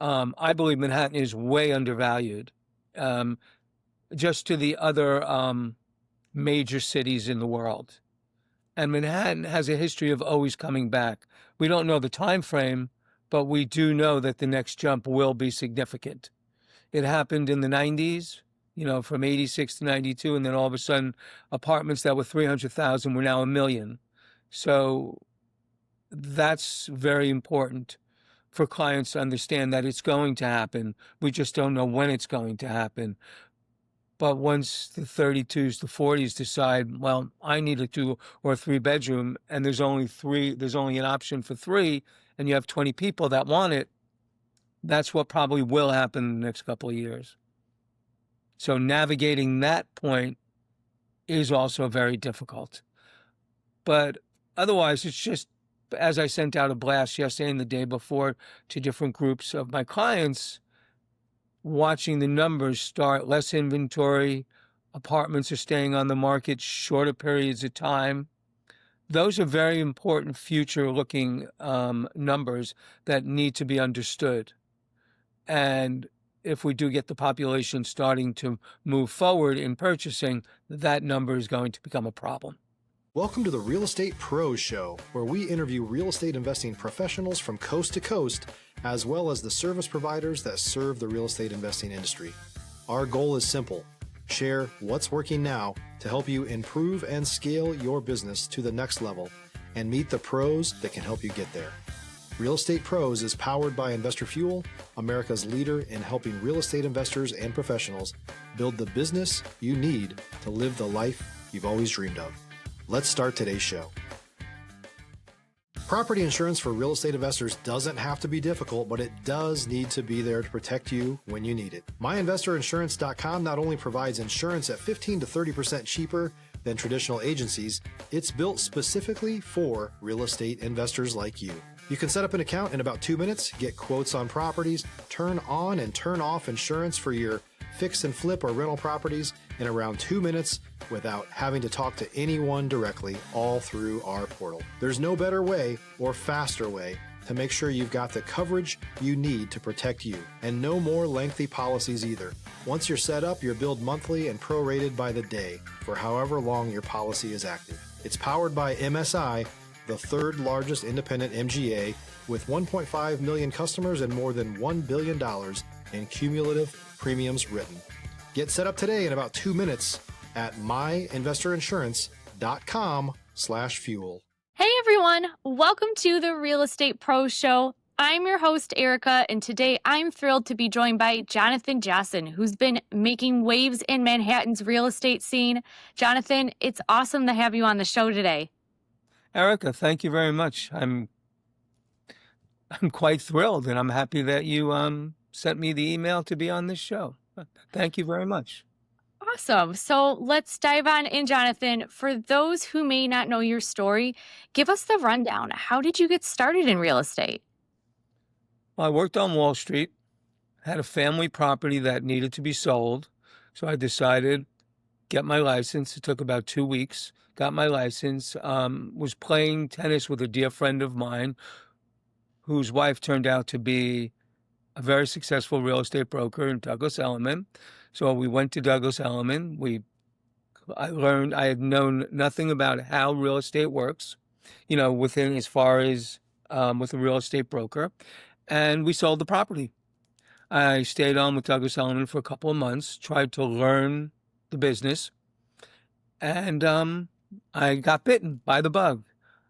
I believe Manhattan is way undervalued, um, just to the other major cities in the world. And Manhattan has a history of always coming back. We don't know the time frame, but we do know that the next jump will be significant. It happened in the 90s, from 86 to 92, and then all of a sudden, apartments that were 300,000 were now a million. So that's very important for clients to understand that it's going to happen. We just don't know when it's going to happen. But once the 32s, the 40s decide, well, I need a 2 or 3 bedroom, and there's only an option for three, and you have 20 people that want it, that's what probably will happen in the next couple of years. So navigating that point is also very difficult. But otherwise, it's just, as I sent out a blast yesterday and the day before to different groups of my clients, watching the numbers start, less inventory, apartments are staying on the market shorter periods of time. Those are very important future-looking numbers that need to be understood. And if we do get the population starting to move forward in purchasing, that number is going to become a problem. Welcome to the Real Estate Pros Show, where we interview real estate investing professionals from coast to coast, as well as the service providers that serve the real estate investing industry. Our goal is simple: share what's working now to help you improve and scale your business to the next level and meet the pros that can help you get there. Real Estate Pros is powered by Investor Fuel, America's leader in helping real estate investors and professionals build the business you need to live the life you've always dreamed of. Let's start today's show. Property insurance for real estate investors doesn't have to be difficult, but it does need to be there to protect you when you need it. MyInvestorInsurance.com not only provides insurance at 15 to 30% cheaper than traditional agencies, it's built specifically for real estate investors like you. You can set up an account in about 2 minutes, get quotes on properties, turn on and turn off insurance for your fix and flip or rental properties in around 2 minutes without having to talk to anyone directly, all through our portal. There's no better way or faster way to make sure you've got the coverage you need to protect you, and no more lengthy policies either. Once you're set up, you're billed monthly and prorated by the day for however long your policy is active. It's powered by MSI, the third largest independent MGA, with 1.5 million customers and more than $1 billion in cumulative premiums written. Get set up today in about 2 minutes at myinvestorinsurance.com/fuel. Hey everyone, welcome to the Real Estate Pro Show. I'm your host, Erika, and today I'm thrilled to be joined by Jonathan Jossen, who's been making waves in Manhattan's real estate scene. Jonathan, it's awesome to have you on the show today. Erika, thank you very much. I'm quite thrilled, and I'm happy that you sent me the email to be on this show. Thank you very much. Awesome. So let's dive on in, Jonathan. For those who may not know your story, give us the rundown. How did you get started in real estate? Well, I worked on Wall Street, had a family property that needed to be sold, so I decided get my license. It took about 2 weeks. Got my license. Was playing tennis with a dear friend of mine, whose wife turned out to be a very successful real estate broker in Douglas Elliman. So we went to Douglas Elliman. I had known nothing about how real estate works, within as far as with a real estate broker, and we sold the property. I stayed on with Douglas Elliman for a couple of months, tried to learn the business, and I got bitten by the bug.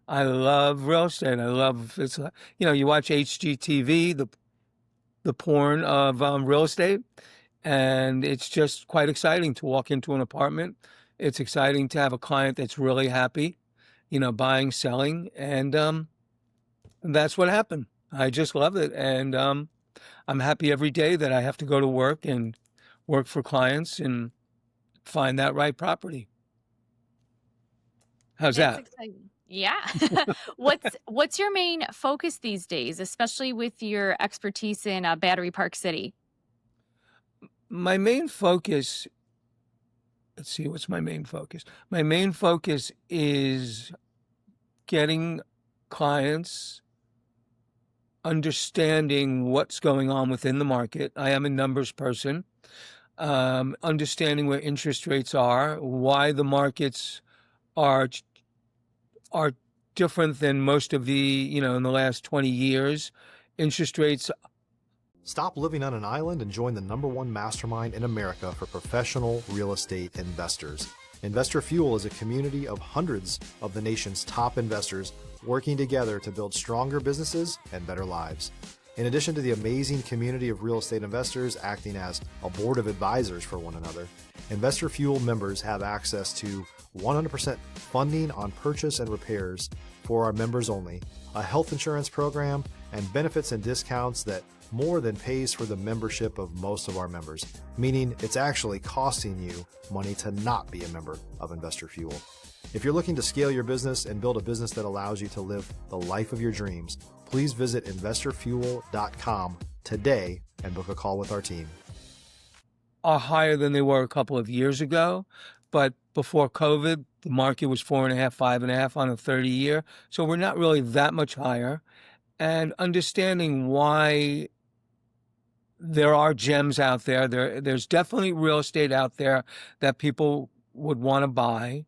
I love real estate. You watch HGTV, the porn of real estate, and it's just quite exciting to walk into an apartment. It's exciting to have a client that's really happy, buying, selling, and that's what happened. I just love it, and I'm happy every day that I have to go to work and work for clients and find that right property. How's That's that? exciting. Yeah. What's your main focus these days, especially with your expertise in Battery Park City? My main focus, let's see, what's my main focus? My main focus is getting clients understanding what's going on within the market. I am a numbers person. Understanding where interest rates are, why the markets are are different than most of the, in the last 20 years. Interest rates. Stop living on an island and join the #1 mastermind in America for professional real estate investors. Investor Fuel is a community of hundreds of the nation's top investors working together to build stronger businesses and better lives. In addition to the amazing community of real estate investors acting as a board of advisors for one another, Investor Fuel members have access to 100% funding on purchase and repairs for our members only, a health insurance program, and benefits and discounts that more than pays for the membership of most of our members, meaning it's actually costing you money to not be a member of Investor Fuel. If you're looking to scale your business and build a business that allows you to live the life of your dreams, please visit investorfuel.com today and book a call with our team. Are higher than they were a couple of years ago, but before COVID, the market was 4.5, 5.5 on a 30-year. So we're not really that much higher. And understanding why there are gems out there. There's definitely real estate out there that people would want to buy,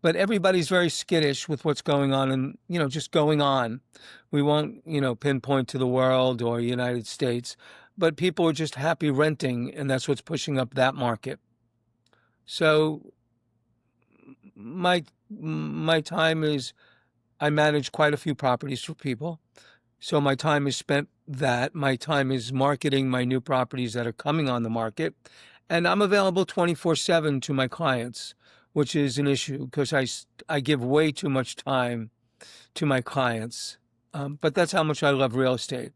but everybody's very skittish with what's going on and, just going on. We won't, pinpoint to the world or United States, but people are just happy renting, and that's what's pushing up that market. So my time is, I manage quite a few properties for people. So my time is spent that. My time is marketing my new properties that are coming on the market. And I'm available 24/7 to my clients, which is an issue because I give way too much time to my clients. But that's how much I love real estate.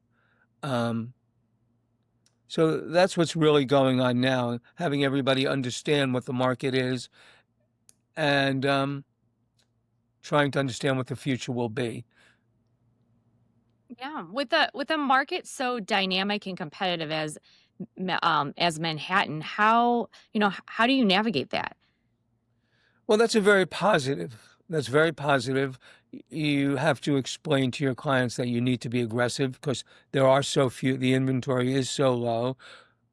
So that's what's really going on now, having everybody understand what the market is and trying to understand what the future will be. Yeah, with a market so dynamic and competitive as Manhattan, how do you navigate that? Well, that's very positive. That's very positive. You have to explain to your clients that you need to be aggressive because there are so few, the inventory is so low.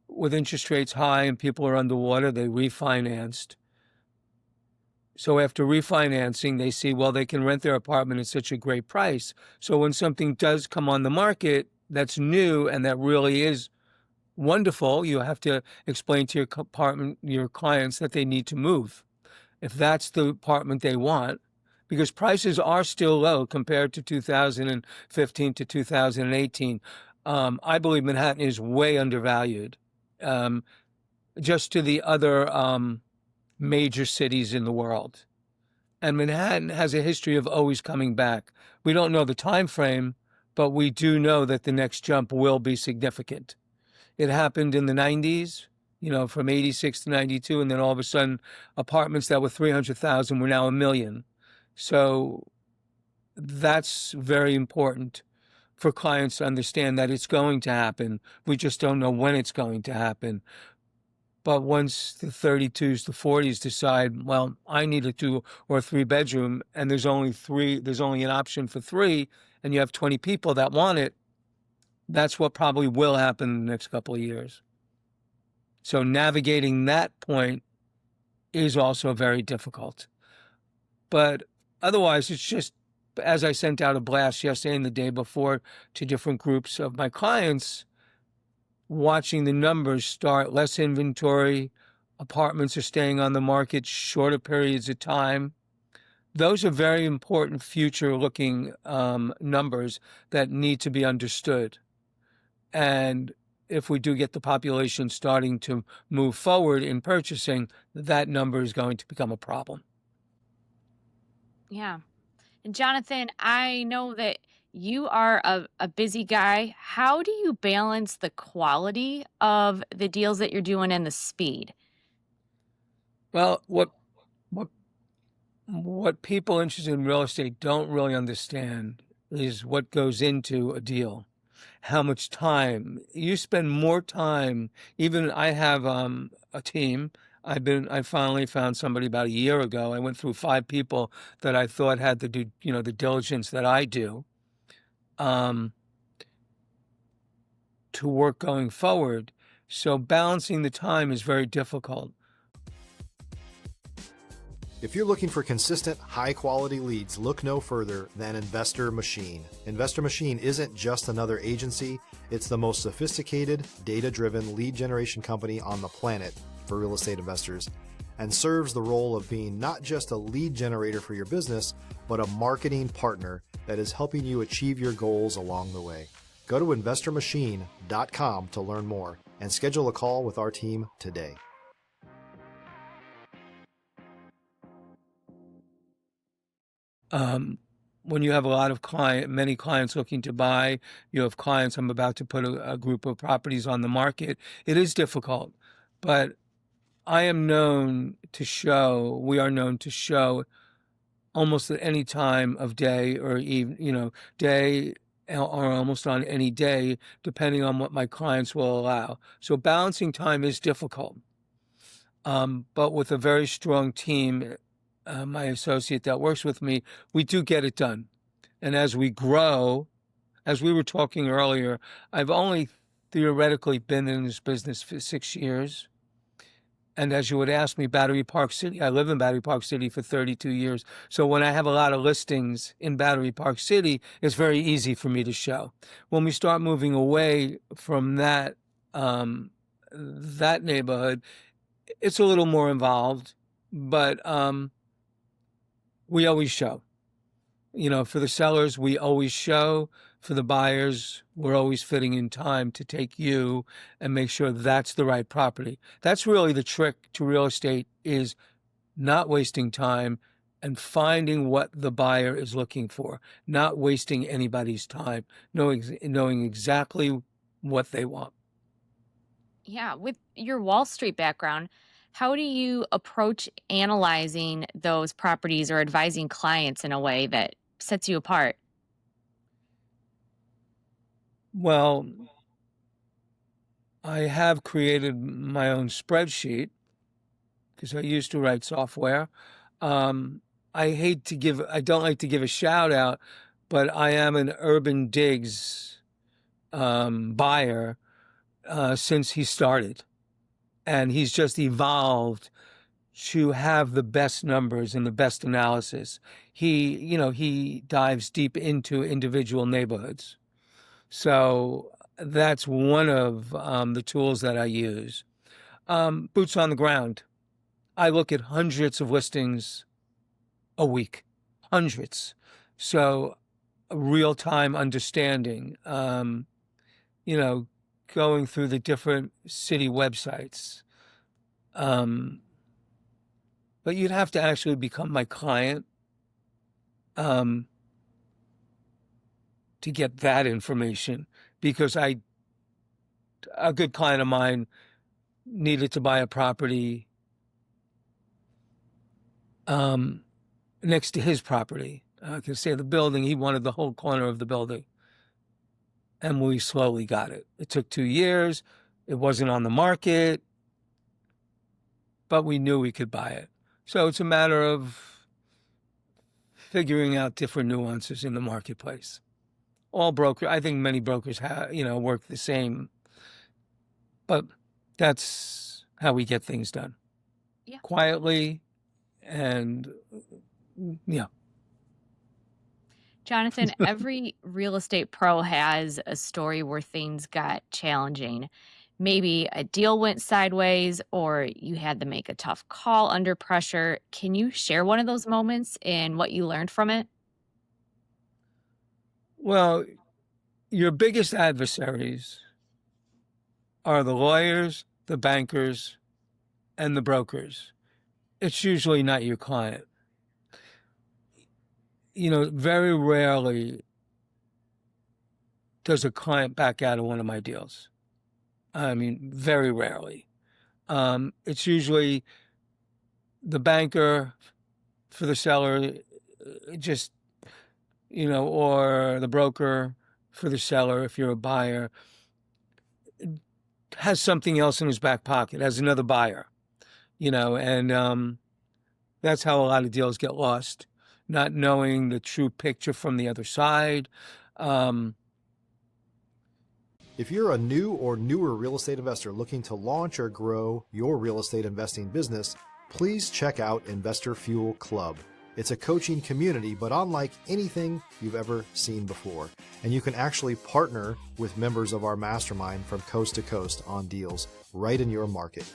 With interest rates high and people are underwater, they refinanced. So after refinancing, they see, well, they can rent their apartment at such a great price. So when something does come on the market that's new and that really is wonderful, you have to explain to your clients that they need to move. If that's the apartment they want, because prices are still low compared to 2015 to 2018. I believe Manhattan is way undervalued, just to the other major cities in the world. And Manhattan has a history of always coming back. We don't know the time frame, but we do know that the next jump will be significant. It happened in the 90s, from 86 to 92, and then all of a sudden apartments that were 300,000 were now 1 million. So that's very important for clients to understand that it's going to happen. We just don't know when it's going to happen. But once the 32s to 40s decide, well, I need a 2 or 3 bedroom, and there's only an option for 3, and you have 20 people that want it, that's what probably will happen in the next couple of years. So navigating that point is also very difficult. But otherwise, it's just, as I sent out a blast yesterday and the day before to different groups of my clients, watching the numbers start, less inventory, apartments are staying on the market shorter periods of time. Those are very important future-looking numbers that need to be understood. And if we do get the population starting to move forward in purchasing, that number is going to become a problem. Yeah. And Jonathan, I know that you are a busy guy. How do you balance the quality of the deals that you're doing and the speed? Well, what people interested in real estate don't really understand is what goes into a deal. How much time you spend more time. Even I have a team. I finally found somebody about a year ago. I went through 5 people that I thought had to do, the diligence that I do. to work going forward. So balancing the time is very difficult. If you're looking for consistent, high-quality leads, look no further than Investor Machine. Investor Machine isn't just another agency. It's the most sophisticated, data-driven lead generation company on the planet for real estate investors, and serves the role of being not just a lead generator for your business, but a marketing partner that is helping you achieve your goals along the way. Go to investormachine.com to learn more and schedule a call with our team today. When you have a lot of many clients looking to buy, you have clients, I'm about to put a group of properties on the market. It is difficult, but we are known to show almost at any time of day or even, day or almost on any day, depending on what my clients will allow. So balancing time is difficult. But with a very strong team, my associate that works with me, we do get it done. And as we grow, as we were talking earlier, I've only theoretically been in this business for 6 years. And as you would ask me, Battery Park City, I live in Battery Park City for 32 years. So when I have a lot of listings in Battery Park City, it's very easy for me to show. When we start moving away from that neighborhood, it's a little more involved, but we always show. For the sellers, we always show. For the buyers, we're always fitting in time to take you and make sure that's the right property. That's really the trick to real estate, is not wasting time and finding what the buyer is looking for, not wasting anybody's time, knowing exactly what they want. Yeah, with your Wall Street background, how do you approach analyzing those properties or advising clients in a way that sets you apart? Well, I have created my own spreadsheet because I used to write software. I don't like to give a shout out, but I am an Urban Digs buyer since he started. And he's just evolved to have the best numbers and the best analysis. He dives deep into individual neighborhoods. So that's one of the tools that I use. Boots on the ground. I look at hundreds of listings a week, hundreds. So real-time understanding, going through the different city websites. But you'd have to actually become my client to get that information, because a good client of mine needed to buy a property next to his property. I can say the building, he wanted the whole corner of the building. And we slowly got it. It took 2 years. It wasn't on the market, but we knew we could buy it. So it's a matter of figuring out different nuances in the marketplace. I think many brokers work the same, but that's how we get things done. Yeah. Quietly, and yeah. Jonathan, every real estate pro has a story where things got challenging. Maybe a deal went sideways or you had to make a tough call under pressure. Can you share one of those moments and what you learned from it? Well, your biggest adversaries are the lawyers, the bankers, and the brokers. It's usually not your client. Very rarely does a client back out of one of my deals. I mean, very rarely. It's usually the banker for the seller, or the broker for the seller, if you're a buyer, has something else in his back pocket, has another buyer, and that's how a lot of deals get lost, not knowing the true picture from the other side. If you're a new or newer real estate investor looking to launch or grow your real estate investing business, please check out Investor Fuel Club. It's a coaching community, but unlike anything you've ever seen before. And you can actually partner with members of our mastermind from coast to coast on deals right in your market.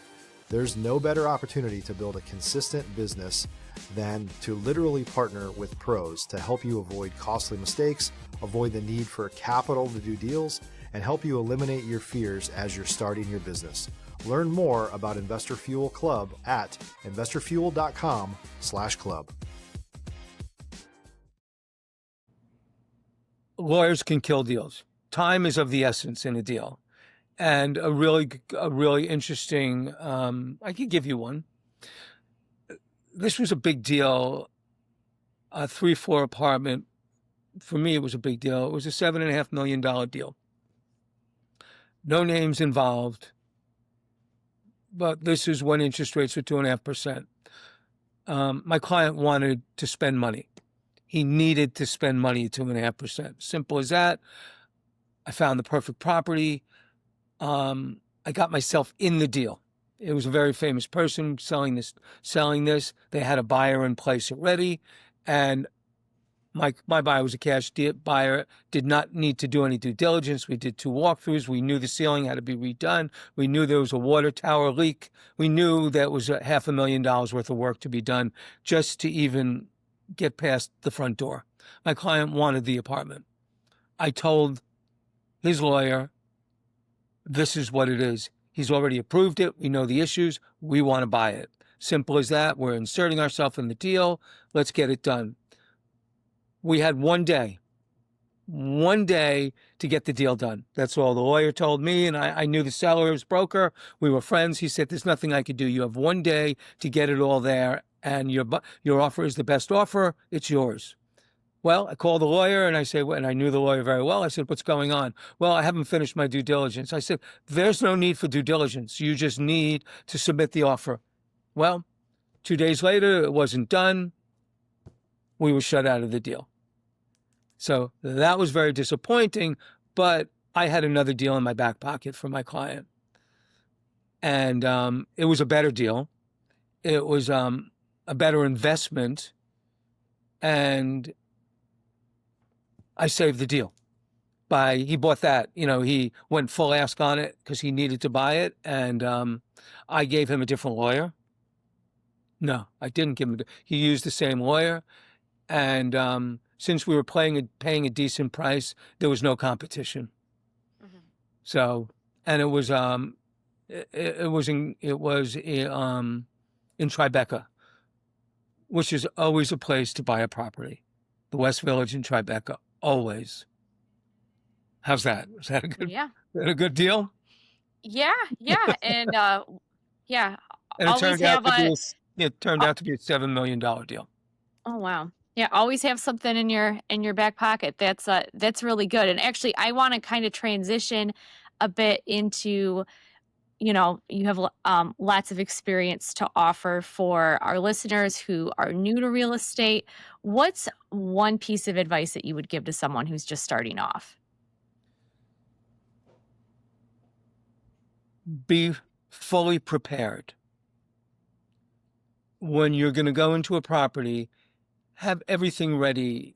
There's no better opportunity to build a consistent business than to literally partner with pros to help you avoid costly mistakes, avoid the need for capital to do deals, and help you eliminate your fears as you're starting your business. Learn more about Investor Fuel Club at investorfuel.com/club. Lawyers can kill deals. Time is of the essence in a deal. And a really interesting, I could give you one. This was a big deal, a 3-floor apartment. For me, it was a big deal. It was a $7.5 million deal. No names involved, but this is when interest rates were 2.5%. My client wanted to spend money. He needed to spend money at 2.5%. Simple as that. I found the perfect property. I got myself in the deal. It was a very famous person selling this. They had a buyer in place already, and my buyer was a cash buyer, did not need to do any due diligence. We did 2 walkthroughs. We knew the ceiling had to be redone. We knew there was a water tower leak. We knew that was $500,000 worth of work to be done just to even get past the front door. My client wanted the apartment. I told his lawyer, this is what it is. He's already approved it. We know the issues. We want to buy it. Simple as that. We're inserting ourselves in the deal. Let's get it done. We had one day to get the deal done. That's all the lawyer told me, and I knew the seller's broker. We were friends. He said, there's nothing I could do. You have one day to get it all there, and your offer is the best offer. It's yours. Well, I called the lawyer, and I said, and I knew the lawyer very well. I said, what's going on? Well, I haven't finished my due diligence. I said, there's no need for due diligence. You just need to submit the offer. Well, 2 days later, it wasn't done. We were shut out of the deal. So that was very disappointing, but I had another deal in my back pocket for my client. And it was a better deal. It was a better investment. And I saved the deal. He bought that, he went full ask on it because he needed to buy it. And I gave him a different lawyer. No, I didn't give him. He used the same lawyer. And since we were paying a decent price, there was no competition. Mm-hmm. So, and it was in Tribeca, which is always a place to buy a property. The West Village in Tribeca, always. How's that? Is that a good? Yeah. Is that a good deal? Yeah, and yeah. And it turned out to be a $7 million deal. Oh wow. Yeah, always have something in your back pocket. That's really good. And actually, I want to kind of transition a bit into, you have lots of experience to offer for our listeners who are new to real estate. What's one piece of advice that you would give to someone who's just starting off? Be fully prepared. When you're going to go into a property, have everything ready.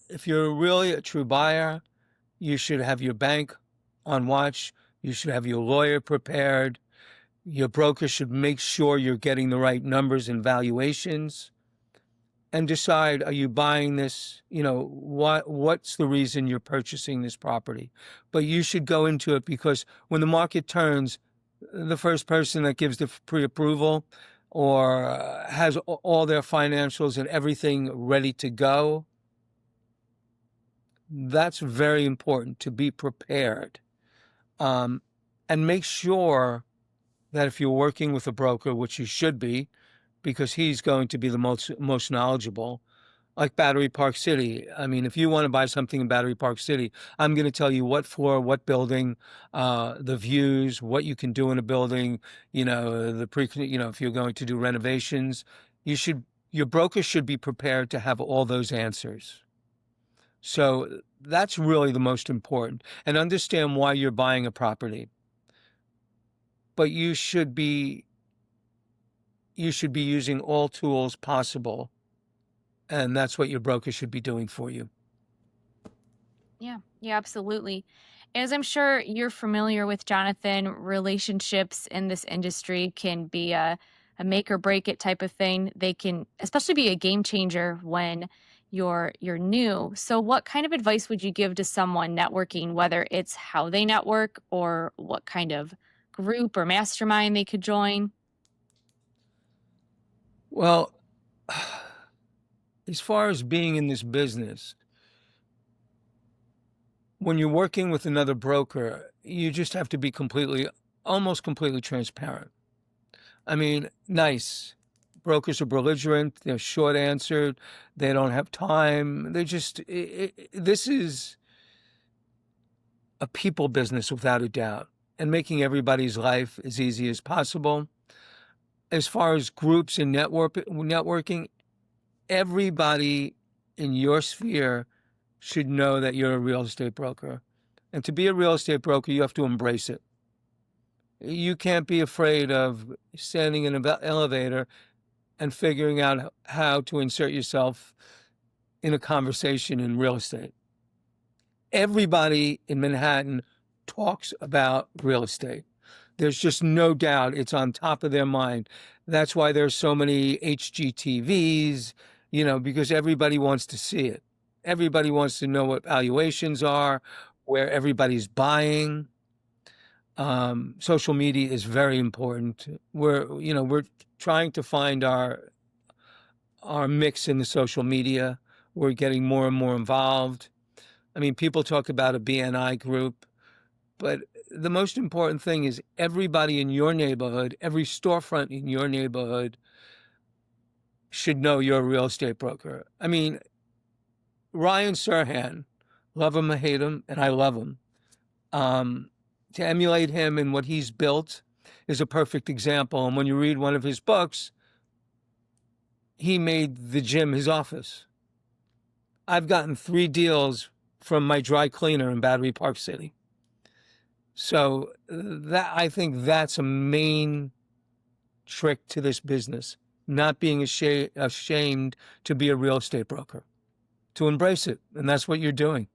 If you're really a true buyer, you should have your bank on watch. You should have your lawyer prepared. Your broker should make sure you're getting the right numbers and valuations. And decide, are you buying this? What's the reason you're purchasing this property? But you should go into it because when the market turns, the first person that gives the pre-approval or has all their financials and everything ready to go, that's very important to be prepared. And make sure that if you're working with a broker, which you should be, because he's going to be the most knowledgeable, like Battery Park City. I mean, if you want to buy something in Battery Park City, I'm going to tell you what floor, what building, the views, what you can do in a building, if you're going to do renovations, your broker should be prepared to have all those answers. So That's really the most important, and understand why you're buying a property. But you should be using all tools possible, and that's what your broker should be doing for you. Yeah, yeah, absolutely. As I'm sure you're familiar with, Jonathan, relationships in this industry can be a make or break it type of thing. They can especially be a game changer when you're new. So what kind of advice would you give to someone networking, whether it's how they network or what kind of group or mastermind they could join? Well, as far as being in this business, when you're working with another broker, you just have to be almost completely transparent. I mean, nice. Brokers are belligerent. They're short answered. They don't have time. This is a people business without a doubt, and making everybody's life as easy as possible. As far as groups and networking, everybody in your sphere should know that you're a real estate broker. And to be a real estate broker, you have to embrace it. You can't be afraid of standing in an elevator and figuring out how to insert yourself in a conversation in real estate. Everybody in Manhattan talks about real estate. There's just no doubt it's on top of their mind. That's why there's so many HGTVs, because everybody wants to see it. Everybody wants to know what valuations are, where everybody's buying. Social media is very important. We're trying to find our mix in the social media. We're getting more and more involved. I mean, people talk about a BNI group, but the most important thing is everybody in your neighborhood, every storefront in your neighborhood should know you're a real estate broker. I mean, Ryan Serhan, love him or hate him, and I love him. To emulate him and what he's built is a perfect example. And when you read one of his books, he made the gym his office. I've gotten 3 deals from my dry cleaner in Battery Park City. So I think that's a main trick to this business, not being ashamed to be a real estate broker, to embrace it. And that's what you're doing,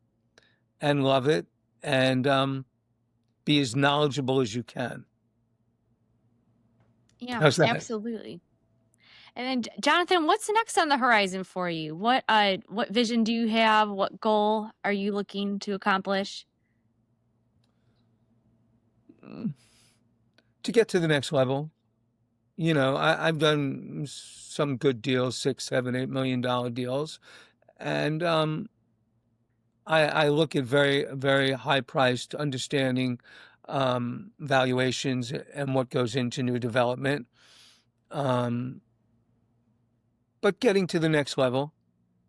and love it, and be as knowledgeable as you can. Yeah, How's that? absolutely. And then, Jonathan, what's next on the horizon for you? What vision do you have? What goal are you looking to accomplish? To get to the next level. I've done some good deals, $6, $7, $8 million deals, and I look at very, very high priced, understanding valuations and what goes into new development. But getting to the next level,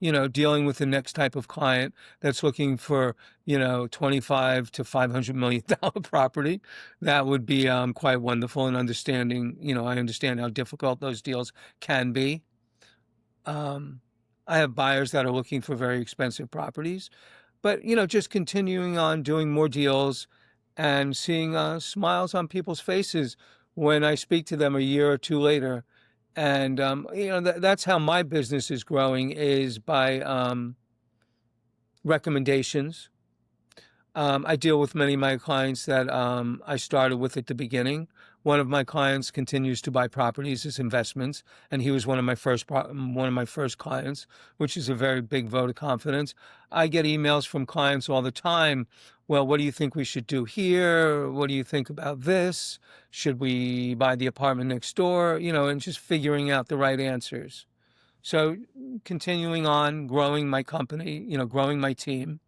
dealing with the next type of client that's looking for, 25 to $500 million property, that would be quite wonderful. And understanding, I understand how difficult those deals can be. I have buyers that are looking for very expensive properties, but, just continuing on doing more deals and seeing smiles on people's faces when I speak to them a year or 2 later. And, that's how my business is growing, is by recommendations. I deal with many of my clients that I started with at the beginning. One of my clients continues to buy properties as investments, and he was one of my first clients, which is a very big vote of confidence. I get emails from clients all the time. Well, what do you think we should do here? What do you think about this? Should we buy the apartment next door? And just figuring out the right answers. So continuing on, growing my company, growing my team.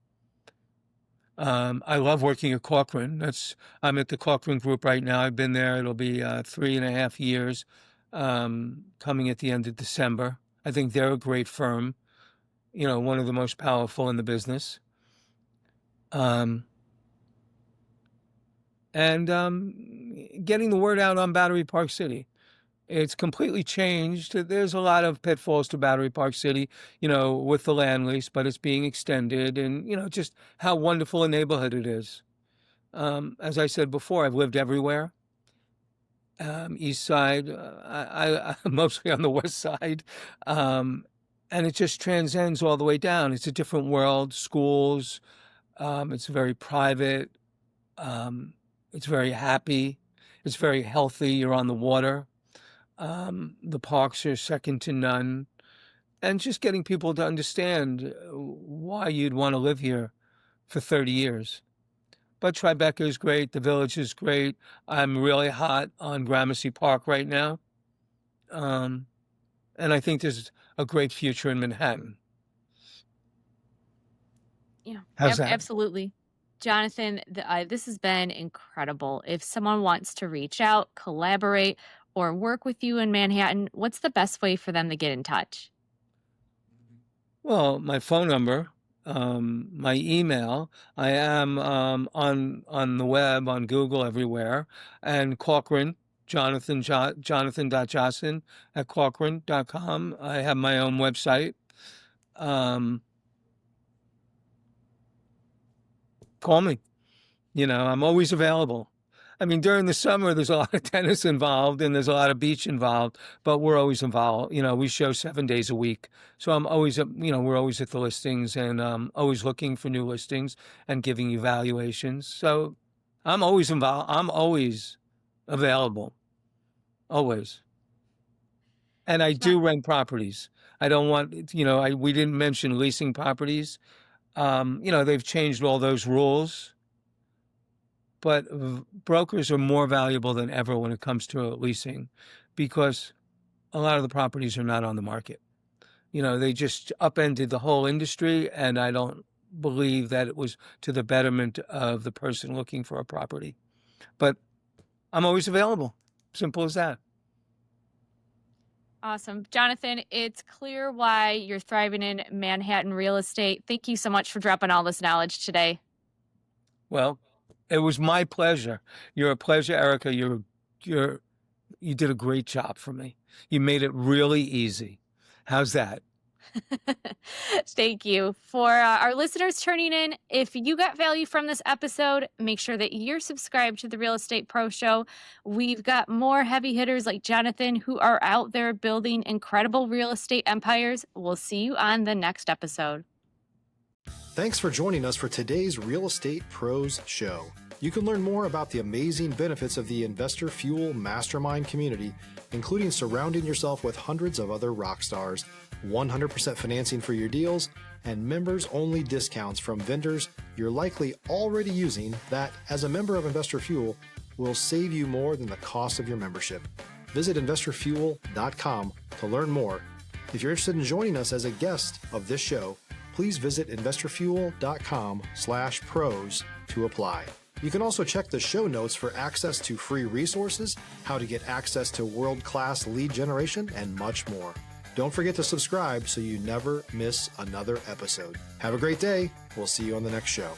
I love working at Corcoran. I'm at the Corcoran Group right now. I've been there. It'll be 3.5 years, coming at the end of December. I think they're a great firm, one of the most powerful in the business. And getting the word out on Battery Park City. It's completely changed. There's a lot of pitfalls to Battery Park City, with the land lease, but it's being extended, and, just how wonderful a neighborhood it is. As I said before, I've lived everywhere. East side, mostly on the west side. And it just transcends all the way down. It's a different world, schools. It's very private. It's very happy. It's very healthy. You're on the water. The parks are second to none. And just getting people to understand why you'd want to live here for 30 years. But Tribeca is great. The Village is great. I'm really hot on Gramercy Park right now. And I think there's a great future in Manhattan. Yeah, How's that? absolutely. Jonathan, this has been incredible. If someone wants to reach out, collaborate, or work with you in Manhattan, what's the best way for them to get in touch? Well, my phone number, my email. I am on the web, on Google, everywhere, and Corcoran, Jonathan.Jossen at Corcoran.com. I have my own website. Call me. I'm always available. I mean, during the summer, there's a lot of tennis involved and there's a lot of beach involved, but we're always involved. We show 7 days a week. So I'm always, we're always at the listings and always looking for new listings and giving evaluations. So I'm always involved. I'm always available. Always. And I do rent properties. I don't want, we didn't mention leasing properties. They've changed all those rules. But brokers are more valuable than ever when it comes to leasing because a lot of the properties are not on the market. They just upended the whole industry, and I don't believe that it was to the betterment of the person looking for a property. But I'm always available. Simple as that. Awesome. Jonathan, it's clear why you're thriving in Manhattan real estate. Thank you so much for dropping all this knowledge today. Well, it was my pleasure. You're a pleasure, Erika. You did a great job for me. You made it really easy. How's that? Thank you. For our listeners turning in, if you got value from this episode, make sure that you're subscribed to the Real Estate Pro Show. We've got more heavy hitters like Jonathan who are out there building incredible real estate empires. We'll see you on the next episode. Thanks for joining us for today's Real Estate Pros Show. You can learn more about the amazing benefits of the Investor Fuel Mastermind community, including surrounding yourself with hundreds of other rock stars, 100% financing for your deals, and members-only discounts from vendors you're likely already using that, as a member of Investor Fuel, will save you more than the cost of your membership. Visit investorfuel.com to learn more. If you're interested in joining us as a guest of this show, please visit investorfuel.com/pros to apply. You can also check the show notes for access to free resources, how to get access to world-class lead generation, and much more. Don't forget to subscribe so you never miss another episode. Have a great day. We'll see you on the next show.